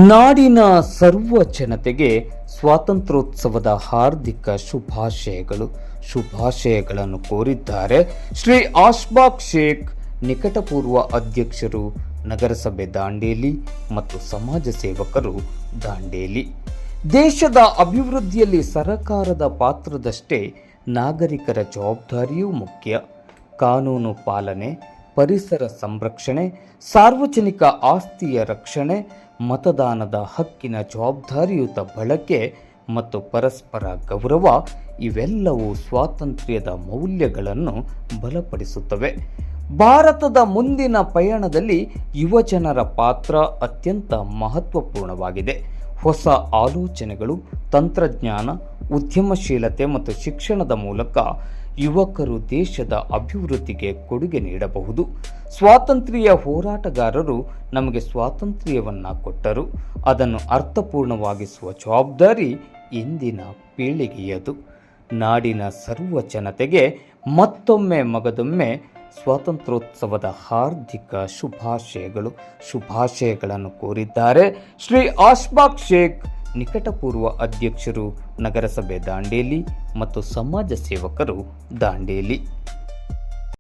ನಾಡಿನ ಸರ್ವ ಜನತೆಗೆ ಸ್ವಾತಂತ್ರ್ಯೋತ್ಸವದ ಹಾರ್ದಿಕ ಶುಭಾಶಯಗಳನ್ನು ಕೋರಿದ್ದಾರೆ ಶ್ರೀ ಅಶ್ಫಾಕ್ ಶೇಖ್, ನಿಕಟಪೂರ್ವ ಅಧ್ಯಕ್ಷರು, ನಗರಸಭೆ ದಾಂಡೇಲಿ ಮತ್ತು ಸಮಾಜ ಸೇವಕರು ದಾಂಡೇಲಿ. ದೇಶದ ಅಭಿವೃದ್ಧಿಯಲ್ಲಿ ಸರಕಾರದ ಪಾತ್ರದಷ್ಟೇ ನಾಗರಿಕರ ಜವಾಬ್ದಾರಿಯೂ ಮುಖ್ಯ. ಕಾನೂನು ಪಾಲನೆ, ಪರಿಸರ ಸಂರಕ್ಷಣೆ, ಸಾರ್ವಜನಿಕ ಆಸ್ತಿಯ ರಕ್ಷಣೆ, ಮತದಾನದ ಹಕ್ಕಿನ ಜವಾಬ್ದಾರಿಯುತ ಬಳಕೆ ಮತ್ತು ಪರಸ್ಪರ ಗೌರವ ಇವೆಲ್ಲವೂ ಸ್ವಾತಂತ್ರ್ಯದ ಮೌಲ್ಯಗಳನ್ನು ಬಲಪಡಿಸುತ್ತವೆ. ಭಾರತದ ಮುಂದಿನ ಪಯಣದಲ್ಲಿ ಯುವಜನರ ಪಾತ್ರ ಅತ್ಯಂತ ಮಹತ್ವಪೂರ್ಣವಾಗಿದೆ. ಹೊಸ ಆಲೋಚನೆಗಳು, ತಂತ್ರಜ್ಞಾನ, ಉದ್ಯಮಶೀಲತೆ ಮತ್ತು ಶಿಕ್ಷಣದ ಮೂಲಕ ಯುವಕರು ದೇಶದ ಅಭಿವೃದ್ಧಿಗೆ ಕೊಡುಗೆ ನೀಡಬಹುದು. ಸ್ವಾತಂತ್ರ್ಯ ಹೋರಾಟಗಾರರು ನಮಗೆ ಸ್ವಾತಂತ್ರ್ಯವನ್ನು ಕೊಟ್ಟರು. ಅದನ್ನು ಅರ್ಥಪೂರ್ಣವಾಗಿಸುವ ಜವಾಬ್ದಾರಿ ಇಂದಿನ ಪೀಳಿಗೆಯದು. ನಾಡಿನ ಸರ್ವ ಜನತೆಗೆ ಮತ್ತೊಮ್ಮೆ ಮಗದೊಮ್ಮೆ ಸ್ವಾತಂತ್ರ್ಯೋತ್ಸವದ ಹಾರ್ದಿಕ ಶುಭಾಶಯಗಳನ್ನು ಕೋರಿದ್ದಾರೆ ಶ್ರೀ ಅಶ್ಫಾಕ್ ಶೇಖ್, ನಿಕಟಪೂರ್ವ ಅಧ್ಯಕ್ಷರು, ನಗರಸಭೆ ದಾಂಡೇಲಿ ಮತ್ತು ಸಮಾಜ ಸೇವಕರು ದಾಂಡೇಲಿ.